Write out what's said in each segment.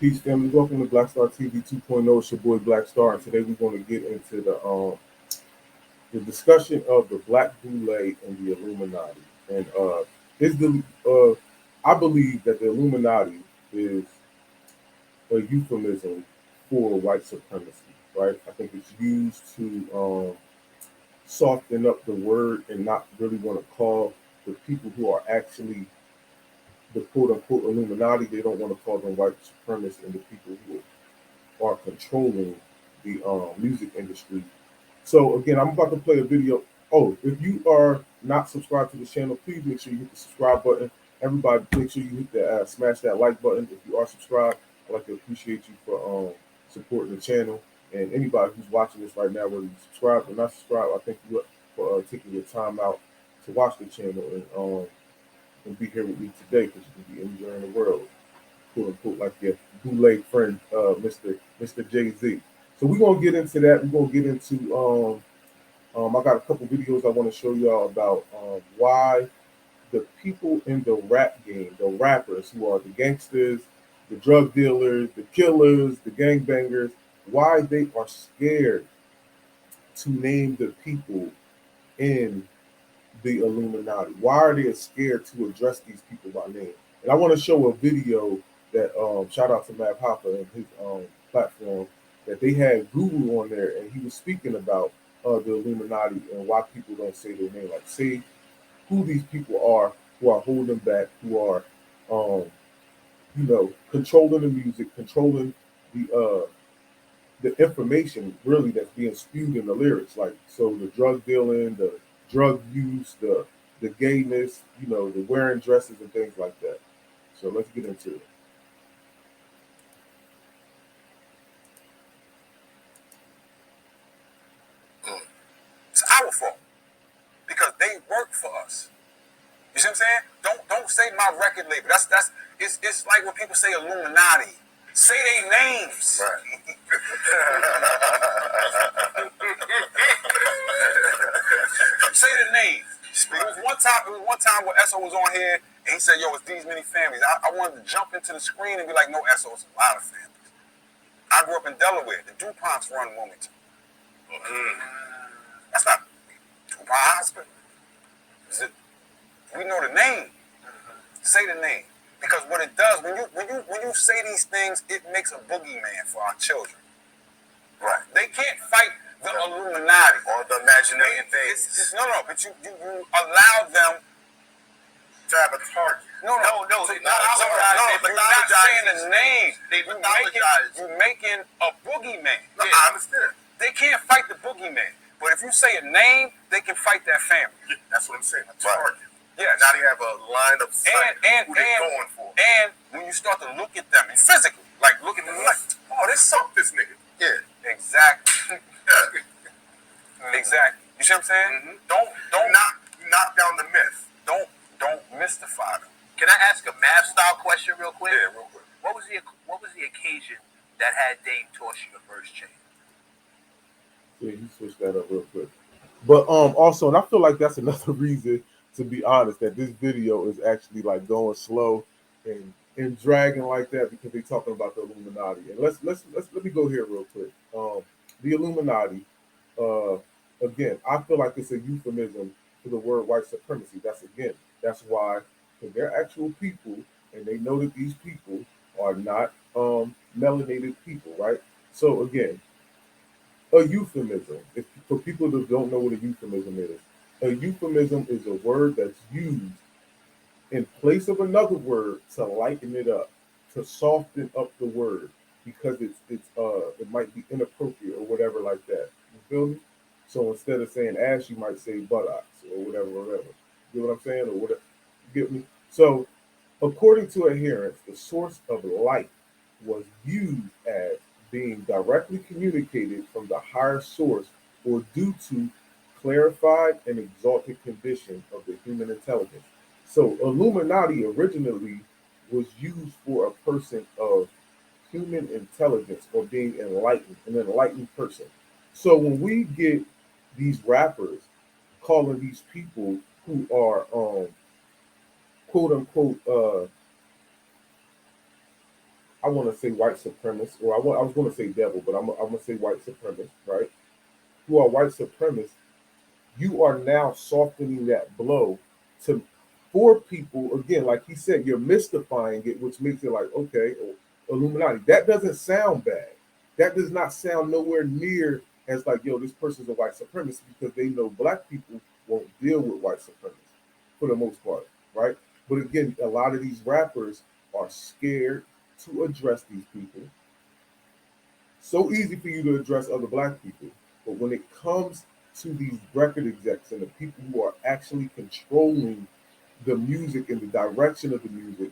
Peace, family. Welcome to Black Star TV 2.0. It's your boy Black Star, and today we're going to get into the discussion of the Black Boule and the Illuminati. And is the I believe that the Illuminati is a euphemism for white supremacy, right? I think it's used to soften up the word and not really want to call the people who are actually the quote unquote Illuminati. They don't want to call them white supremacists and the people who are controlling the music industry. So again, I'm about to play a video. Oh, if you are not subscribed to the channel, please make sure you hit the subscribe button. Everybody, make sure you hit the smash that like button. If you are subscribed, I'd like to appreciate you for supporting the channel. And anybody who's watching this right now, whether you subscribe or not subscribe, I thank you for taking your time out to watch the channel and be here with me today because you can be anywhere in the world, quote unquote, like your boule friend, Mr. Jay-Z. So we're gonna get into that. We're gonna get into I got a couple videos I want to show y'all about why the people in the rap game, the rappers who are the gangsters, the drug dealers, the killers, the gangbangers, why they are scared to name the people in the Illuminati. Why are they scared to address these people by name? And I want to show a video that shout out to Mav Hopper and his platform that they had Guru on there, and he was speaking about the Illuminati and why people don't say their name. Like, say who these people are who are holding back, who are, controlling the music, controlling the information really that's being spewed in the lyrics. Like, so the drug dealing, the drug use, the gayness, the wearing dresses and things like that. So let's get into it. It's our fault because they work for us. You see what I'm saying? Don't say my record label. It's like when people say Illuminati. Say their names. Right. Say the name. It was one time where Esso was on here and he said, "Yo, it's these many families." I wanted to jump into the screen and be like, "No, Esso, it's a lot of families." I grew up in Delaware. The DuPonts run Wilmington. That's not DuPont Hospital. Is it? We know the name. Say the name. Because what it does, when you say these things, it makes a boogeyman for our children. Right. They can't fight the Illuminati. Or the imaginary things. No, but you allow them to have a target. No. You're not saying the name. You're making a boogeyman. No, I understand. They can't fight the boogeyman. But if you say a name, they can fight that family. Yeah, that's what I'm saying. A target. Right. Yes. Now they have a line of sight who they're going for. And when you start to look at them, and physically, like look at them, like, oh, they suck this nigga. Yeah. Exactly. Exactly. You see what I'm saying? Mm-hmm. Don't knock down the myth. Don't mystify them. Can I ask a math style question real quick? Yeah, real quick. What was the occasion that had Dame toss you the first chain? Yeah, you switch that up real quick. But also, and I feel like that's another reason, to be honest, that this video is actually like going slow and dragging like that because they're talking about the Illuminati. And let me go here real quick. The Illuminati, again, I feel like it's a euphemism for the word white supremacy. That's why they're actual people, and they know that these people are not melanated people, right? So again, a euphemism. If for people that don't know what a euphemism is, a euphemism is a word that's used in place of another word to lighten it up, to soften up the word because it might be inappropriate or whatever like that. You feel me? So instead of saying ass, you might say buttocks or whatever. You get what I'm saying? Or whatever. You get me? So according to adherents, the source of light was used as being directly communicated from the higher source or due to clarified and exalted condition of the human intelligence. So Illuminati originally was used for a person of human intelligence or being enlightened, an enlightened person. So when we get these rappers calling these people who are quote unquote I want to say white supremacists, or I was going to say devil, but I'm going to say white supremacists, right? Who are white supremacists, you are now softening that blow to for people again, like he said, you're mystifying it, which makes it like, okay, Illuminati. That doesn't sound bad. That does not sound nowhere near as like, yo, this person's a white supremacist because they know black people won't deal with white supremacists for the most part, right? But again, a lot of these rappers are scared to address these people. So easy for you to address other black people. But when it comes to these record execs and the people who are actually controlling the music and the direction of the music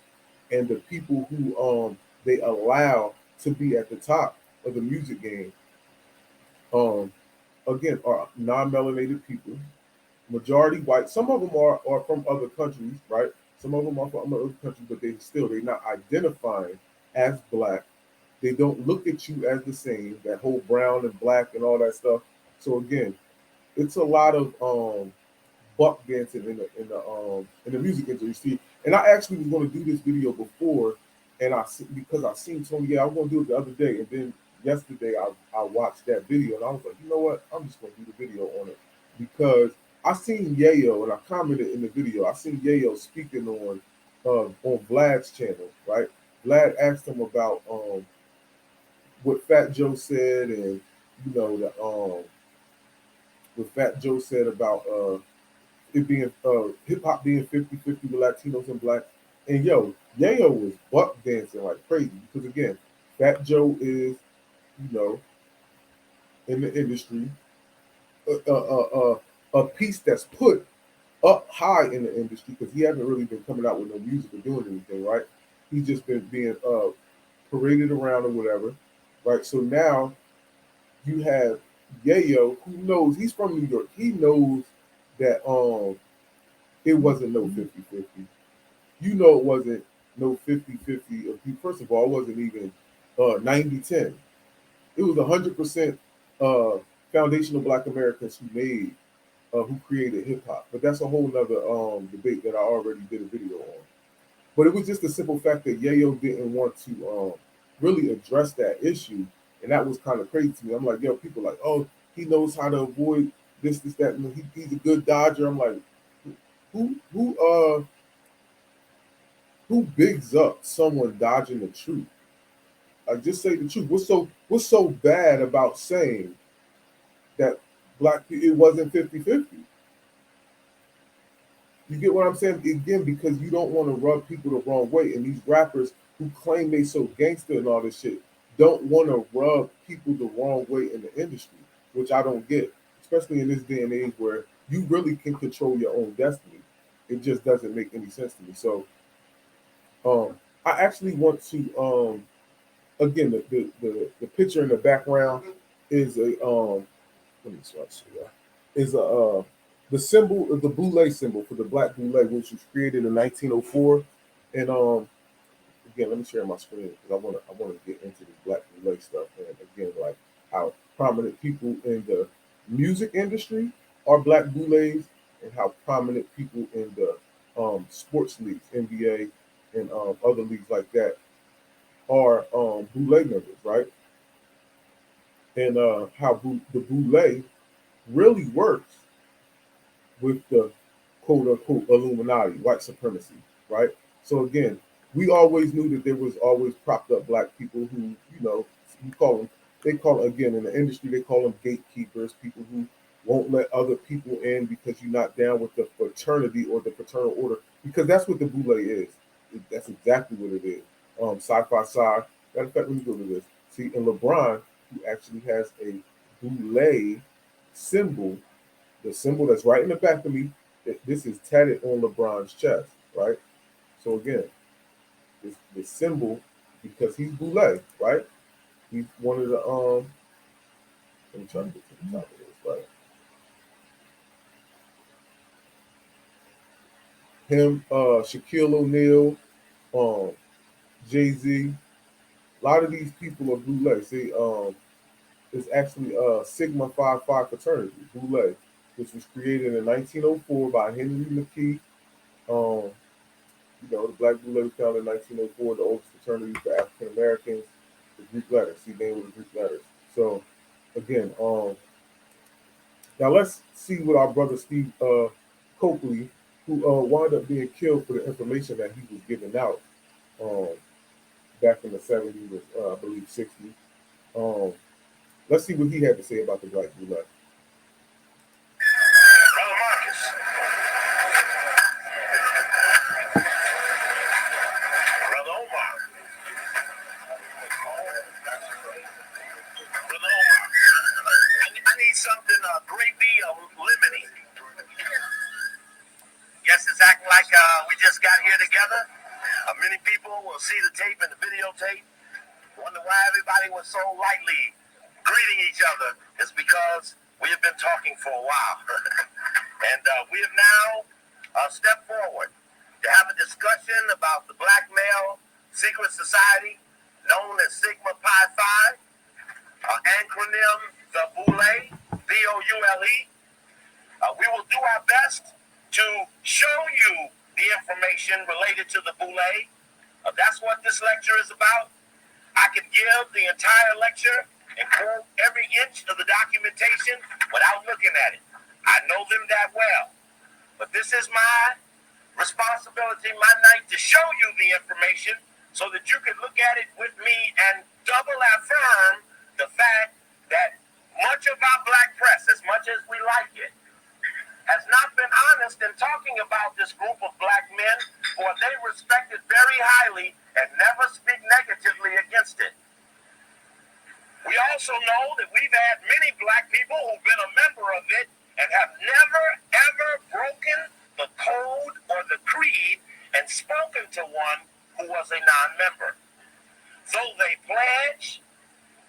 and the people who they allow to be at the top of the music game, um again are non-melanated people, majority white. Some of them are from other countries, right? Some of them are from other countries, but they're not identifying as black. They don't look at you as the same. That whole brown and black and all that stuff. So again, it's a lot of buck dancing in the music industry. And I actually was going to do this video before, and because I seen Tony, yeah, I was going to do it the other day, and then yesterday I watched that video, and I was like, you know what, I'm just going to do the video on it because I seen Yayo, and I commented in the video. I seen Yayo speaking on Vlad's channel, right? Vlad asked him about what Fat Joe said, and you know the what Fat Joe said about it being hip hop being 50-50 with Latinos and black. And yo, Yayo was buck dancing like crazy because again, Fat Joe is, you know, in the industry, a piece that's put up high in the industry because he hasn't really been coming out with no music or doing anything, right? He's just been being paraded around or whatever, right? So now you have Yayo who knows he's from New York. He knows that it wasn't no 50-50. You know it wasn't no 50-50. First of all, it wasn't even 90-10. It was 100% uh, foundational black Americans who created hip hop. But that's a whole nother debate that I already did a video on. But it was just the simple fact that Yayo didn't want to really address that issue. And that was kind of crazy to me. I'm like, yo, people like, oh, he knows how to avoid this, that, and he's a good dodger. I'm like, who who uh who bigs up someone dodging the truth? Like, just say the truth. What's so bad about saying that it wasn't 50-50? You get what I'm saying? Again, because you don't want to rub people the wrong way. And these rappers who claim they so gangster and all this shit don't want to rub people the wrong way in the industry, which I don't get, especially in this day and age where you really can control your own destiny. It just doesn't make any sense to me. So I actually want to again the picture in the background is a let me swatch it. Is a the symbol of the Boule symbol for the Black Boule, which was created in 1904. And again, let me share my screen because I want to get into this Black Boule stuff. And again, like how prominent people in the music industry are Black Boules, and how prominent people in the sports leagues, NBA, and other leagues like that are Boule members, right? And how the Boule really works with the quote unquote Illuminati, white supremacy, right? So again, we always knew that there was always propped up black people who, you call them, they call again in the industry, they call them gatekeepers, people who won't let other people in because you're not down with the fraternity or the fraternal order, because that's what the Boule is. That's exactly what it is. Side by side. Matter of fact, let me go to this. See, in LeBron, who actually has a Boule symbol, the symbol that's right in the back of me, this is tatted on LeBron's chest, right? So again, this symbol, because he's Boule, right? He's one of the let me try to get to the top of this, right? Him, Shaquille O'Neal, um, Jay-Z, a lot of these people are Boule. See, it's actually Sigma Phi Phi fraternity, Boule, which was created in 1904 by Henry McKee. Um, You know, the Black Boule was founded in 1904, the oldest fraternity for African Americans. The Greek letters, see, name with the Greek letters. So, again, now let's see what our brother Steve Copley, who wound up being killed for the information that he was giving out um, back in the 70s, I believe 60s. Um, let's see what he had to say about the Black Boule. Brother Marcus. Brother Omar. Brother Omar. I need something gravy limiting. Guess it's acting like we just got here together. Many people will see the tape and the videotape. Wonder why everybody was so lightly greeting each other. It's because we have been talking for a while. And we have now stepped forward to have a discussion about the black male secret society known as Sigma Pi Phi, acronym the Boule, B-O-U-L-E. We will do our best to show you the information related to the Boule. That's what this lecture is about. I can give the entire lecture and quote every inch of the documentation without looking at it. I know them that well. But this is my responsibility, my night, to show you the information so that you can look at it with me and double affirm the fact that much of our black press, as much as we like it, has not been honest in talking about this group of black men, for they respect it very highly and never speak negatively against it. We also know that we've had many black people who've been a member of it and have never, ever broken the code or the creed and spoken to one who was a non-member. Though they pledge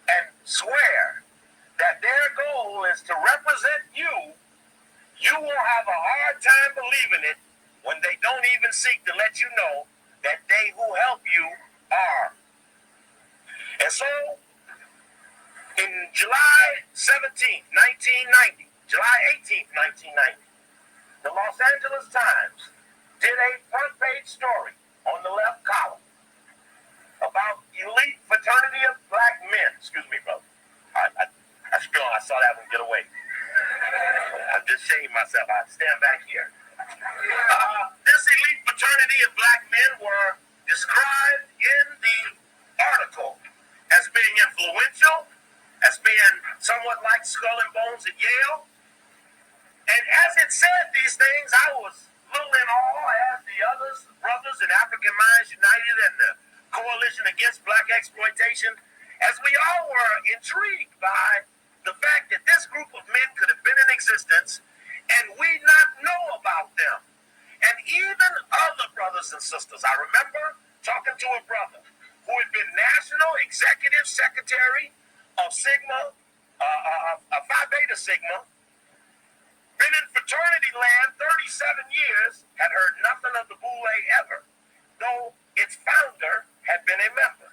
and swear that their goal is to represent you, you will have a hard time believing it when they don't even seek to let you know that they who help you are. And so, in July 17th, 1990, July 18th, 1990, the Los Angeles Times did a front page story on the left column about elite fraternity of black men. Excuse me, brother. I saw that one get away. I just shaved myself. I stand back here. This elite fraternity of black men were described in the article as being influential, as being somewhat like Skull and Bones at Yale. And as it said these things, I was a little in awe, as the others, brothers in African Minds United and the Coalition Against Black Exploitation, as we all were intrigued by the fact that this group of men could have been in existence and we not know about them. And even other brothers and sisters, I remember talking to a brother who had been National Executive Secretary of Sigma, Phi Beta Sigma, been in fraternity land 37 years, had heard nothing of the Boule ever, though its founder had been a member.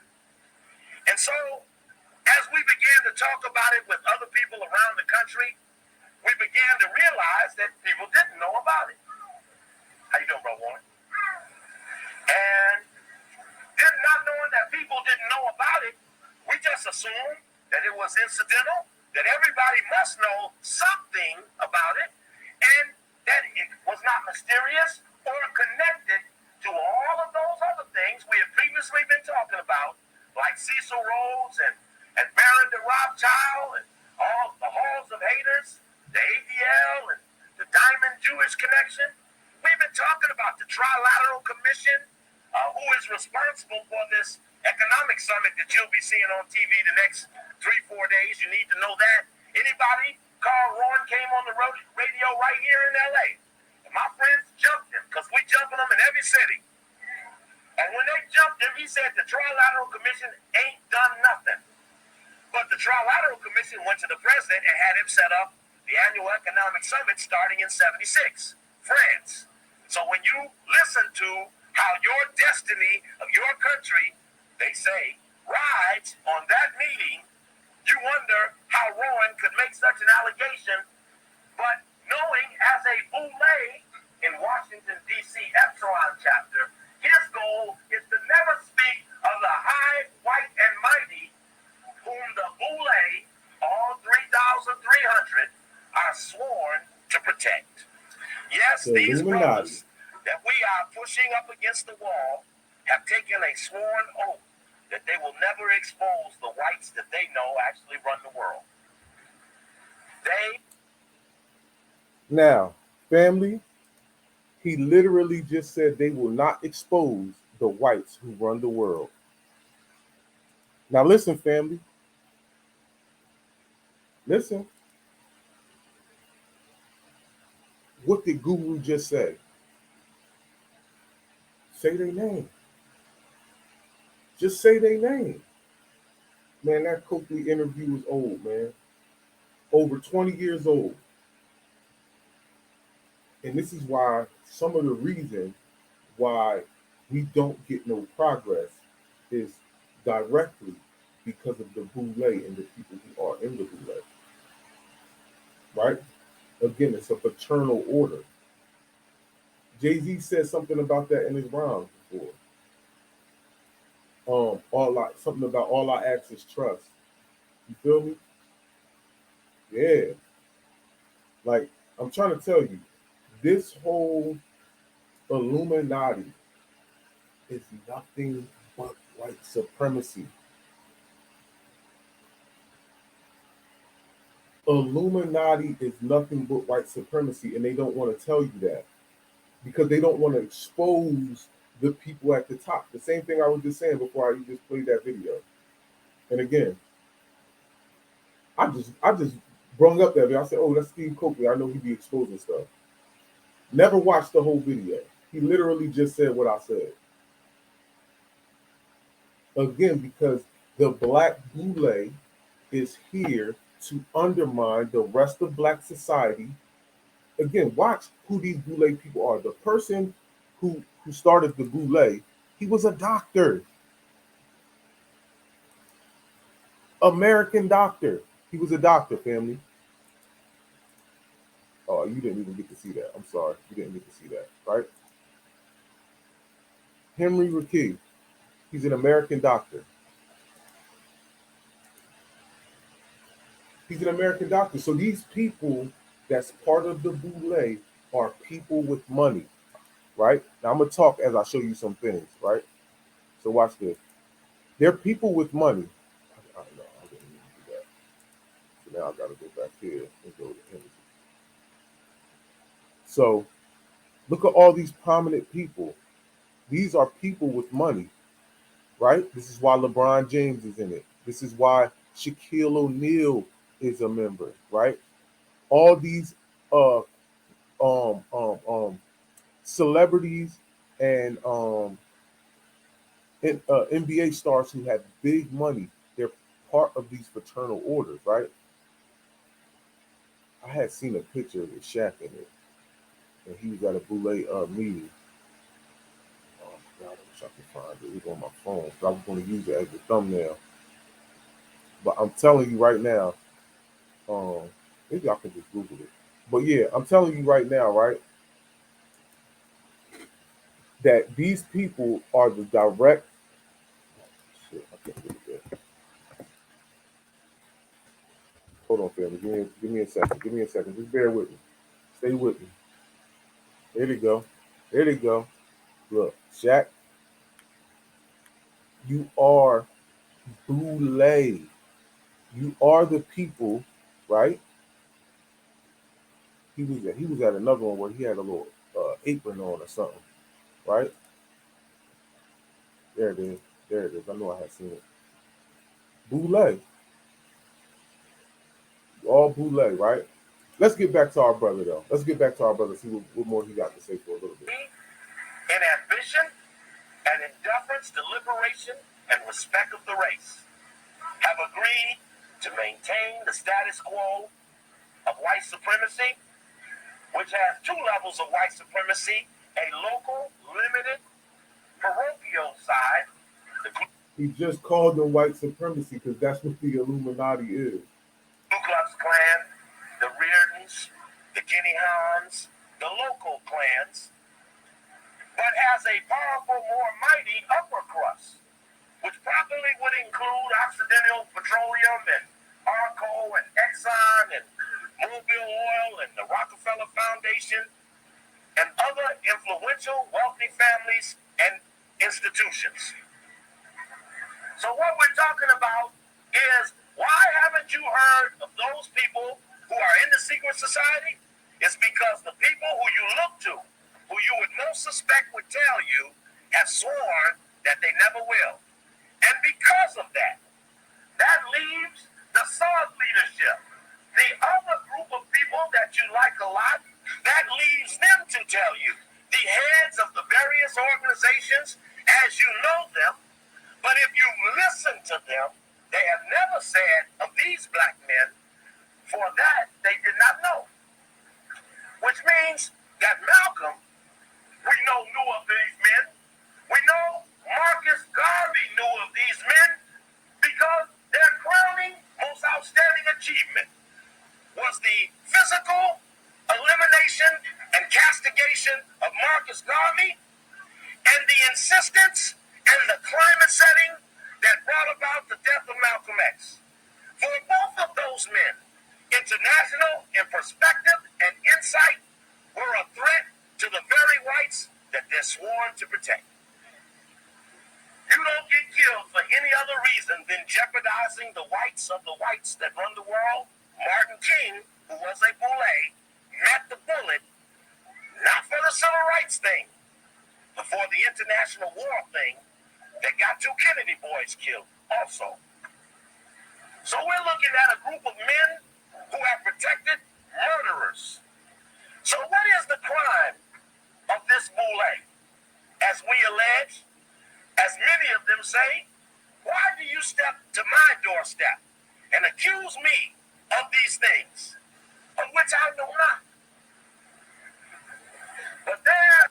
And so, as we began to talk about it with other people around the country, we began to realize that people didn't know about it. How you doing, Bro Warren? And not knowing that people didn't know about it, we just assumed that it was incidental, that everybody must know something about it, and that it was not mysterious or connected to all of those other things we had previously been talking about, like Cecil Rhodes and Baron de Rothschild and all the Halls of Haters, the ADL and the Diamond Jewish Connection. We've been talking about the Trilateral Commission, who is responsible for this economic summit that you'll be seeing on TV the next 3-4 days. You need to know that. Anybody? Carl Rowan came on the radio right here in LA. And my friends jumped him, because we jumping them in every city. And when they jumped him, he said the Trilateral Commission ain't done nothing. But the Trilateral Commission went to the president and had him set up the annual economic summit starting in '76, France. So when you listen to how your destiny of your country, they say, rides on that meeting, you wonder how Rowan could make such an allegation, but knowing as a Boule in Washington, D.C. Epsilon chapter, here Yes, The these Illuminati. brothers that we are pushing up against the wall have taken a sworn oath that they will never expose the whites that they know actually run the world. Now, family, he literally just said they will not expose the whites who run the world. Now, listen, family. Listen. What did Guru just say? Say their name. Just say their name. Man, that Coakley interview is old, man. Over 20 years old. And this is why some of the reason why we don't get no progress is directly because of the Boule and the people who are in the Boule. Right? Again, it's a paternal order. Jay-Z said something about that in his rhymes before. Something about all I ask is trust. You feel me? Yeah. Like, I'm trying to tell you, this whole Illuminati is nothing but white supremacy. Illuminati is nothing but white supremacy, and they don't want to tell you that because they don't want to expose the people at the top. The same thing I was just saying before I just played that video. And again, I just brung up that video. I said, "Oh, that's Steve Coakley. I know he be exposing stuff." Never watched the whole video. He literally just said what I said. Again, because the Black Boule is here to undermine the rest of Black society. Again, watch who these Boule people are. The person who started the Boule, he was a doctor, American doctor. He was a doctor, family. Oh, you didn't even get to see that. I'm sorry, you didn't get to see that, right? Henry Rickey, he's an American doctor. He's an American doctor. So these people that's part of the Boule are people with money, right? Now I'm gonna talk as I show you some things, right? So watch this. They're people with money. I know I didn't even do that. So now I gotta go back here and go to images. So look at all these prominent people. These are people with money, right? This is why LeBron James is in it. This is why Shaquille O'Neal is a member, right? All these uh celebrities and NBA stars who have big money, they're part of these fraternal orders, right? I had seen a picture with Shaq in it, and he was at a Boule meeting. Oh God, I wish I could find it. It was on my phone. So I was going to use it as the thumbnail. But I'm telling you right now, um, maybe I can just Google it. But yeah, I'm telling you right now, right, that these people are the direct. Shit, I can't do it. Hold on, family. Give me a second. Give me a second. Just bear with me. Stay with me. There they go. There they go. Look, Shaq, you are Boule. You are the people, right? He was at another one where he had a little apron on or something, right? There it is. There it is. I know I had seen it. Boule. All Boule, right? Let's get back to our brother though. Let's get back to our brother. See what more he got to say for a little bit. In ambition and in deference to liberation and respect of the race, have agreed to maintain the status quo of white supremacy, which has two levels of white supremacy: a local, limited, parochial side. He just called them white supremacy because that's what the Illuminati is. Ku Klux Klan, the Reardons, the Guinea Hans, the local clans, but as a powerful, more mighty upper crust, which probably would include Occidental Petroleum and Arco and Exxon and Mobil Oil and the Rockefeller Foundation and other influential, wealthy families and institutions. So what we're talking about is, why haven't you heard of those people who are in the secret society? It's because the people who you look to, who you would most suspect would tell you, have sworn that they never will. And because of that, that leaves the soft leadership, the other group of people that you like a lot, that leaves them to tell you, the heads of the various organizations as you know them. But if you listen to them, they have never said of these black men, for that they did not know. Which means that Malcolm, we know, knew of these men. We know Marcus Garvey knew of these men, because their crowning most outstanding achievement was the physical elimination and castigation of Marcus Garvey, and the insistence and the climate setting that brought about the death of Malcolm X. For both of those men, international in perspective and insight, were a threat to the very rights that they're sworn to protect. You don't get killed for any other reason than jeopardizing the whites of the whites that run the world. Martin King, who was a Boule, met the bullet, not for the civil rights thing, but for the international war thing that got two Kennedy boys killed also. So we're looking at a group of men who have protected murderers. So what is the crime of this Boule? As we allege, as many of them say, why do you step to my doorstep and accuse me of these things, of which I know not? But there...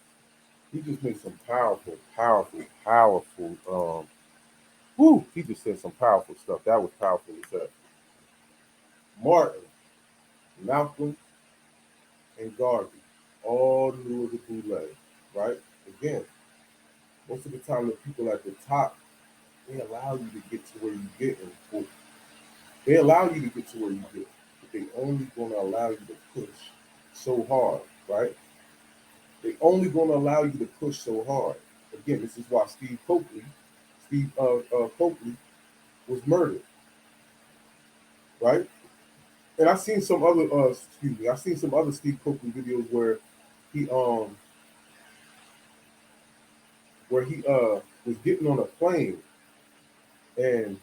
He just made some powerful, he just said some powerful stuff. That was powerful as hell. Martin, Malcolm, and Garvey all knew of the Boule, right? Again, most of the time the people at the top, they allow you to get to where you get, and they allow you to get to where you get, but they only going to allow you to push so hard, right? They only going to allow you to push so hard. Again, this is why Steve Coakley was murdered, right? And I've seen some other Steve Coakley videos he um he was getting on a plane, and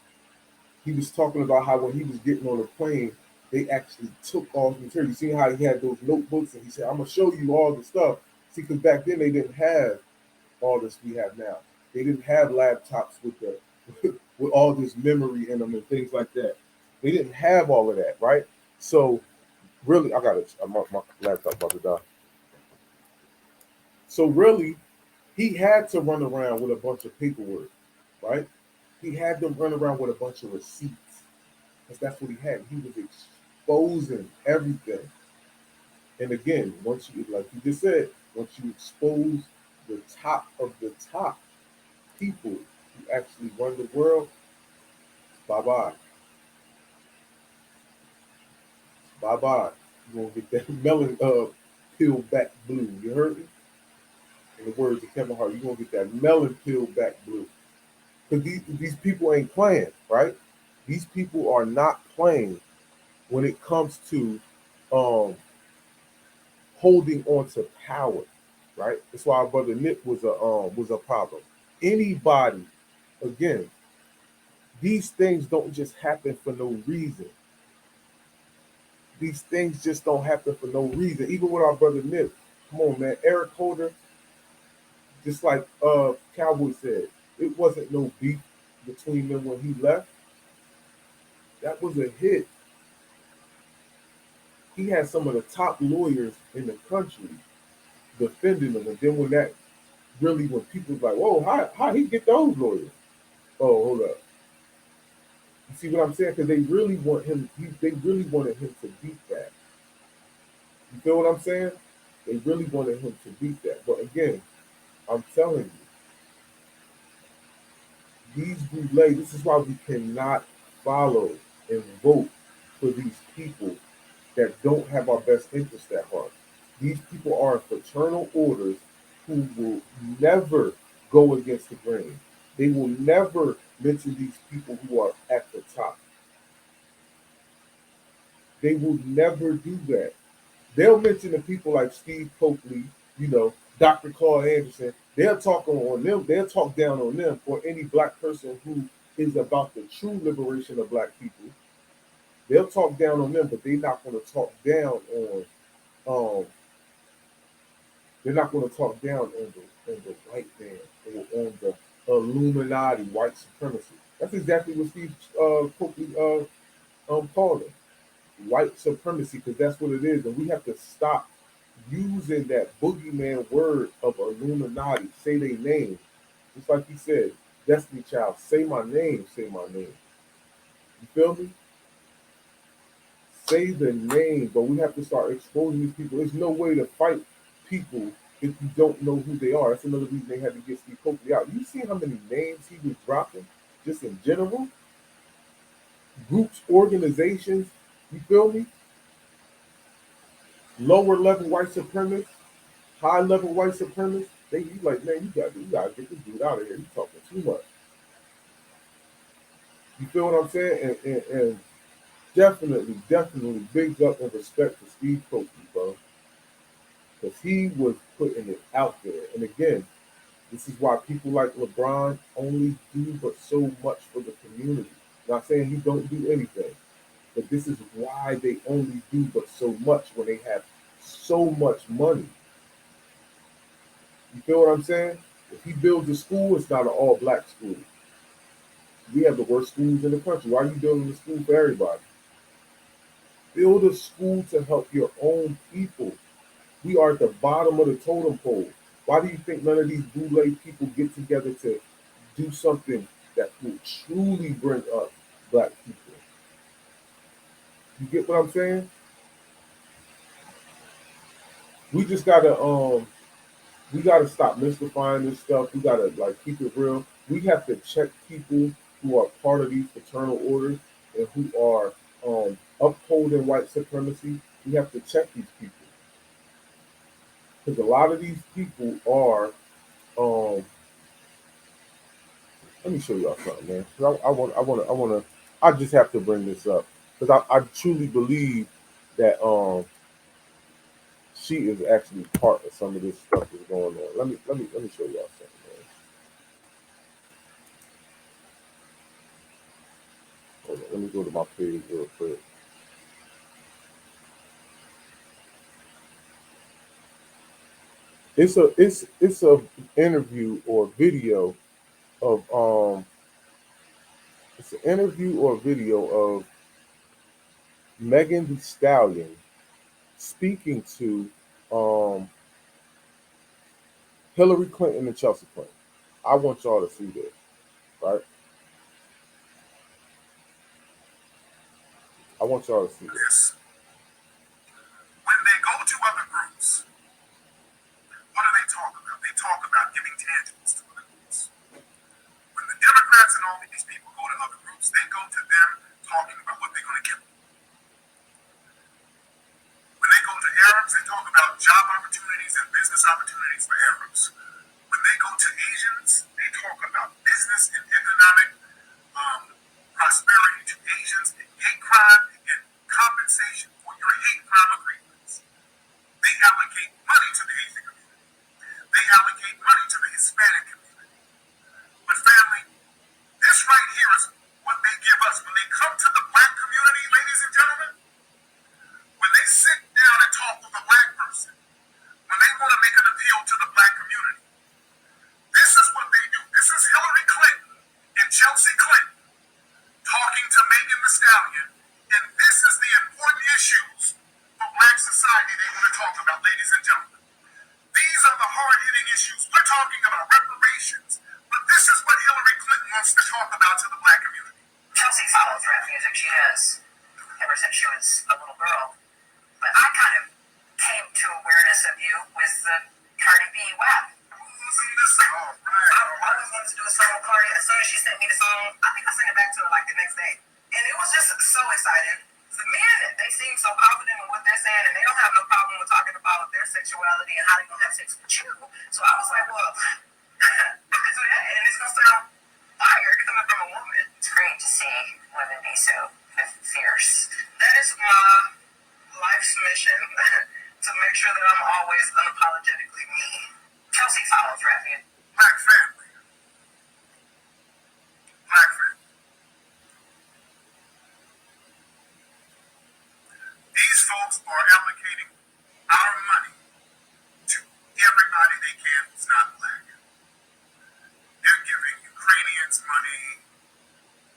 he was talking about how when he was getting on the plane, they actually took all his material. You see how he had those notebooks, and he said, "I'm gonna show you all the stuff." See, because back then they didn't have all this we have now. They didn't have laptops with the with all this memory in them and things like that. They didn't have all of that, right? So really, I got it. My laptop about to die. So really, he had to run around with a bunch of paperwork, right? He had to run around with a bunch of receipts, because that's what he had. He was exposing everything. And again, once you, like you just said, once you expose the top of the top people who actually run the world, bye bye. Bye bye. You're gonna get that melon peeled back blue. You heard me? In the words of Kevin Hart, you're gonna get that melon peeled back blue. Because these people ain't playing, right? These people are not playing when it comes to holding on to power, right? That's why our brother Nick was a problem. Anybody, again, these things don't just happen for no reason. These things just don't happen for no reason. Even with our brother Nick, come on, man, Eric Holder, just like Cowboy said, it wasn't no beef between them when he left. That was a hit. He had some of the top lawyers in the country defending him, and then when people was like, "Whoa, how he get those lawyers?" Oh, hold up. You see what I'm saying? Because they really want him. They really wanted him to beat that. You feel what I'm saying? They really wanted him to beat that. But again, I'm telling you, these Boule, this is why we cannot follow and vote for these people that don't have our best interest at heart. These people are fraternal orders who will never go against the grain. They will never mention these people who are at the top. They will never do that. They'll mention the people like Steve Coakley, Dr. Carl Anderson. They'll talk on them. They'll talk down on them or any black person who is about the true liberation of black people. They'll talk down on them, but they're not going to talk down on. They're not going to talk down on the white man or on the Illuminati, white supremacy. That's exactly what Steve Coakley called it, white supremacy, because that's what it is, and we have to stop using that boogeyman word of Illuminati. Say their name, just like he said, Destiny Child. Say my name. Say my name. You feel me? Say the name, but we have to start exposing these people. There's no way to fight people if you don't know who they are. That's another reason they had to get Steve Coakley out. You see how many names he was dropping just in general? Groups, organizations, you feel me? Lower level white supremacists, high level white supremacists. You like, man, you gotta get this dude out of here. He's talking too much. You feel what I'm saying? And definitely bigs up and respect for Steve Coakley, bro. Because he was putting it out there. And again, this is why people like LeBron only do but so much for the community. Not saying he don't do anything, but this is why they only do but so much when they have so much money. You feel what I'm saying? If he builds a school, it's not an all-black school. We have the worst schools in the country. Why are you building a school for everybody? Build a school to help your own people. We are at the bottom of the totem pole. Why do you think none of these Boule people get together to do something that will truly bring up black people? You get what I'm saying? We just gotta stop mystifying this stuff. We gotta keep it real. We have to check people who are part of these fraternal orders and who are upholding white supremacy. We have to check these people because a lot of these people are. Let me show y'all something, man. I just have to bring this up because I truly believe that she is actually part of some of this stuff that's going on. Let me show y'all something, man. Hold on, let me go to my page real quick. It's a interview or video of it's an interview or video of Megan Thee Stallion speaking to Hillary Clinton and Chelsea Clinton. I want y'all to see this, right? I want y'all to see this. Yes. When they go to other groups, what do they talk about? They talk about giving tangibles to other groups. When the Democrats and all these people go to other groups, they go to them talking about what they're going to give them. When they go to Arabs, they talk about job opportunities and business opportunities for Arabs. When they go to Asians, they talk about business and economic prosperity to Asians, hate crime, and compensation for your hate crime agreements. They allocate money to the Asian community. They allocate money to the Hispanic community. But family, this right here is what they give us. When they come to the black community, ladies and gentlemen, when they sit down and talk with a black person, when they want to make an appeal to the black community, this is what they do. This is Hillary Clinton and Chelsea Clinton talking to Megan Thee Stallion, and this is the important issues for black society they want to talk about, ladies and gentlemen. These are the hard-hitting issues. We're talking about reparations, but this is what Hillary Clinton wants to talk about to the black community. Chelsea follows rap music. She has ever since she was a little girl. But I kind of came to awareness of you with the Cardi B WAP. I always wanted to do a song with Cardi. As soon as she sent me the song, I think I sent it back to her like the next day. And it was just so exciting. The men, they seem so confident in what they're saying, and they don't have no problem with talking about their Well, that's what and it's gonna sound fire coming from a woman. It's great to see women be so fierce. That is my life's mission to make sure that I'm always unapologetically me. Kelsey follows Rapid. Black family. Black family. These folks are allocating our money to everybody they can who's not black. They're giving Ukrainians money,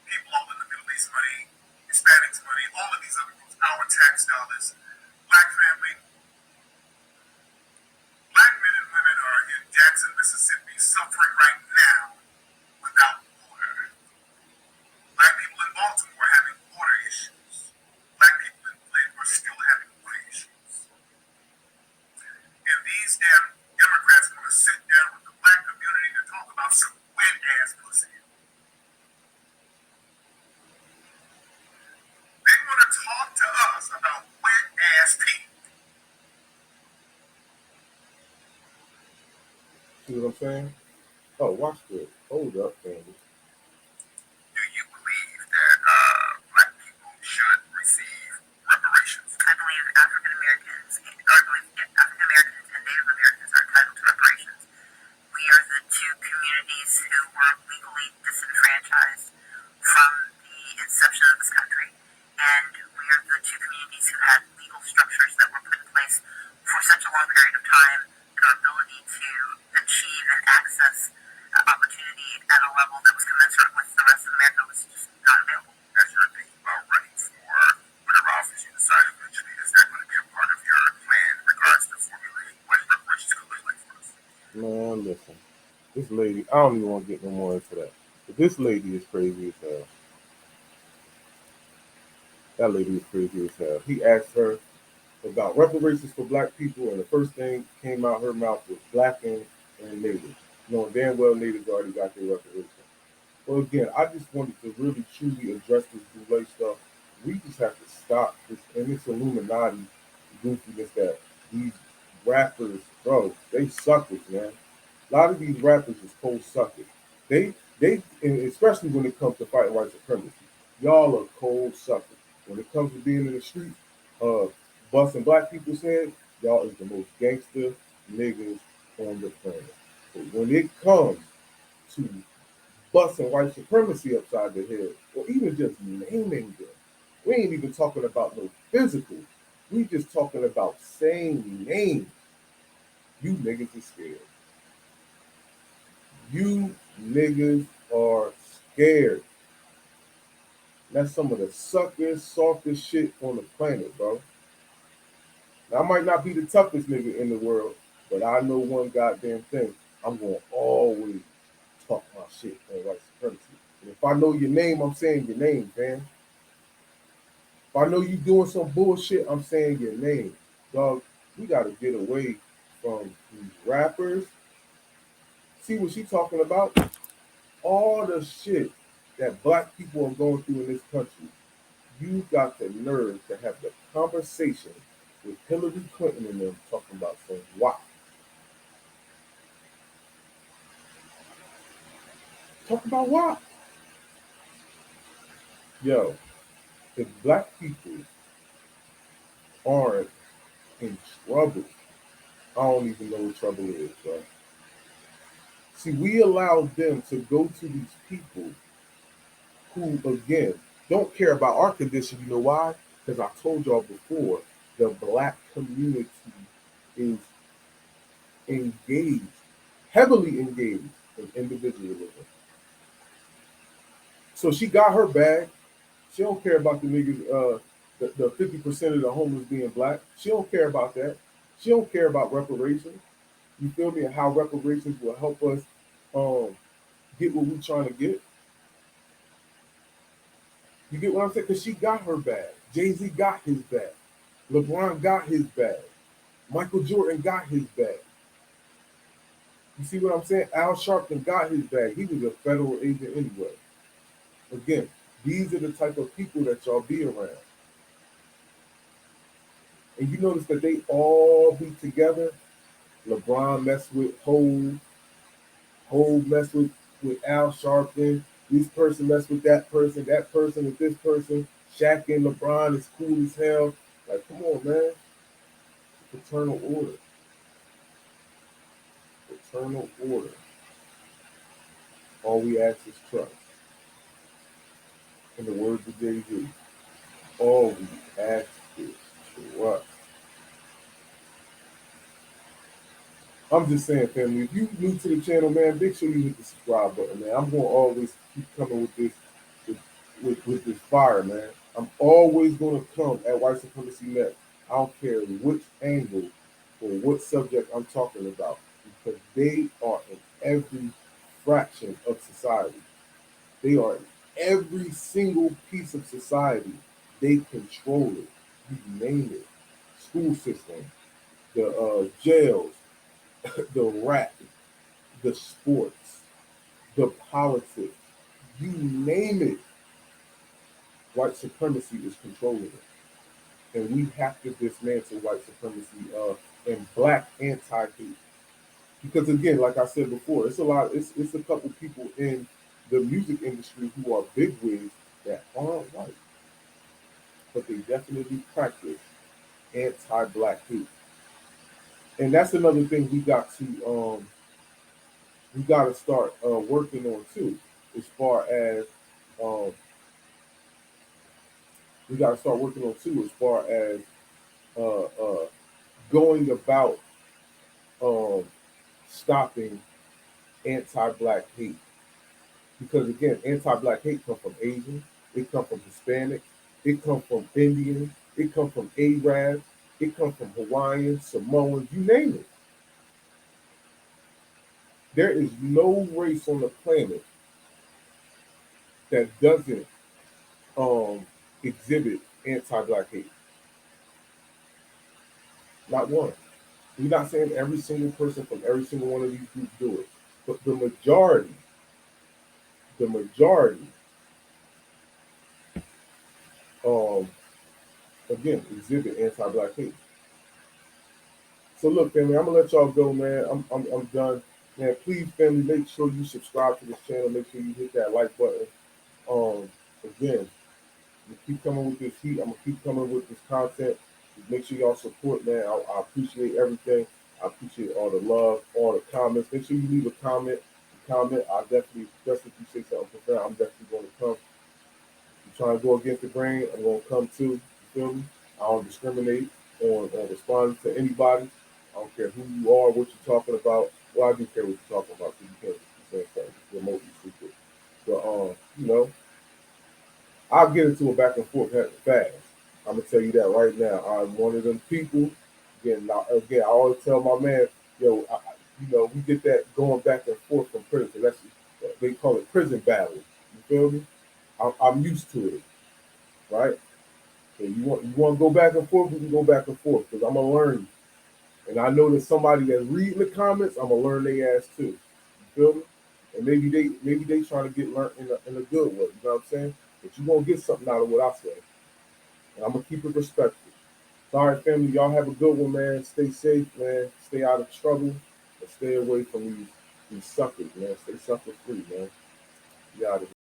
people all in the Middle East money, Hispanics money, all of these other groups, our tax dollars. Black family. Black men and women are in Jackson, Mississippi, suffering right now without water. Black people in Baltimore having water issues. Black people in Flint are still having water issues. And these damn Democrats want to sit down with the black community to talk about some wet-ass pussy. They want to talk to us about wet-ass people. See what I'm saying? Oh, watch this. Hold up, family. Do you believe that black people should receive reparations? I believe African Americans, or I believe African Americans and Native Americans are entitled to reparations. We are the two communities who were legally disenfranchised from the inception of this country, and we are the two communities who had legal structures that were put in place for such a long period of time, and our ability to achieve and access opportunity at a level that was commensurate with the rest of America was just not available. As you're thinking about running for whatever office you decide eventually, is that going to be a part of your plan in regards to formulating what reparations could look like for us? Man, listen. This lady, I don't even want to get no more into that. But this lady is crazy as hell. That lady is crazy as hell. He asked her about reparations for black people, and the first thing came out her mouth was black and native. Knowing damn well natives already got their reparations. Well, again, I just wanted to really truly address this Boule stuff. We just have to stop this and this Illuminati goofiness that these rappers, bro, they suckers, man. A lot of these rappers is cold suckers. And especially when it comes to fighting white supremacy, y'all are cold suckers. When it comes to being in the street, busting black people's head, y'all is the most gangster niggas on the planet. But when it comes to busting white supremacy upside the head, or even just naming them, we ain't even talking about no physical. We just talking about saying names. You niggas are scared. You niggas are scared. That's some of the suckest, softest shit on the planet, bro. Now, I might not be the toughest nigga in the world, but I know one goddamn thing. I'm going to always talk my shit on white supremacy. And if I know your name, I'm saying your name, man. If I know you doing some bullshit, I'm saying your name. Dog, we got to get away from these rappers. See what she talking about? All the shit that black people are going through in this country. You got the nerve to have the conversation with Hillary Clinton and them talking about some why. Talk about why. Yo, if black people aren't in trouble, I don't even know what trouble is, bro. See, we allow them to go to these people who, again, don't care about our condition. You know why? Because I told y'all before, the black community is engaged, heavily engaged in individualism. So she got her bag. She don't care about the niggas, the 50% of the homeless being black. She don't care about that. She don't care about reparations. You feel me? And how reparations will help us get what we're trying to get. You get what I'm saying? Because she got her bag. Jay-Z got his bag. LeBron got his bag. Michael Jordan got his bag. You see what I'm saying? Al Sharpton got his bag. He was a federal agent anyway. Again, these are the type of people that y'all be around. And you notice that they all be together. LeBron mess with Hove. Whole mess with Al Sharpton. This person mess with that person with this person. Shaq and LeBron is cool as hell. Like, come on, man. Paternal order. Paternal order. All we ask is trust. In the words of Jay-Z, all we ask is trust. I'm just saying, family, if you new to the channel, man, make sure you hit the subscribe button, man. I'm gonna always keep coming with this with this fire, man. I'm always gonna come at white supremacy net. I don't care which angle or what subject I'm talking about, because they are in every fraction of society. They are in every single piece of society. They control it. You name it. School system, the jails, the rap, the sports, the politics, you name it, white supremacy is controlling it. And we have to dismantle white supremacy and black anti-hate. Because again, like I said before, it's a couple people in the music industry who are bigwigs that aren't white, but they definitely practice anti-black hate. And that's another thing we got to start working on too, as far as um, we got to start working on too, as far as uh, uh, going about um, stopping anti-black hate. Because again, anti-black hate comes from Asians, it comes from Hispanics, it comes from Indians, it comes from Arabs, it comes from Hawaiians, Samoans, you name it. There is no race on the planet that doesn't um, exhibit anti-black hate. Not one. We're not saying every single person from every single one of these groups do it, but the majority, um, again, exhibit anti-black hate. So look, family, I'm gonna let y'all go, man. I'm done, man. Please, family, make sure you subscribe to this channel. Make sure you hit that like button. Again, we keep coming with this heat. I'm gonna keep coming with this content. Just make sure y'all support, man. I appreciate everything. I appreciate all the love, all the comments. Make sure you leave a comment. I definitely, especially if you say something profound, I'm definitely going to come. If you're trying to go against the grain, I'm going to come too. You feel me? I don't discriminate on responding to anybody. I don't care who you are, what you're talking about. Well, I do care what you're talking about because you can't just be saying something remotely secret. But I'll get into a back and forth fast. I'm gonna tell you that right now. I'm one of them people. Again, I always tell my man, yo, we get that going back and forth from prison. That's they call it prison battle. You feel me? I'm used to it, right? So you want to go back and forth, we can go back and forth because I'm gonna learn. And I know that somebody that's reading the comments, I'm gonna learn their ass too. You feel me? And maybe they trying to get learned in a good way. You know what I'm saying? But you gonna get something out of what I say, and I'm gonna keep it respectful. So, all right, family, y'all have a good one, man. Stay safe, man. Stay out of trouble, and stay away from these suckers, man. Stay sucker free, man.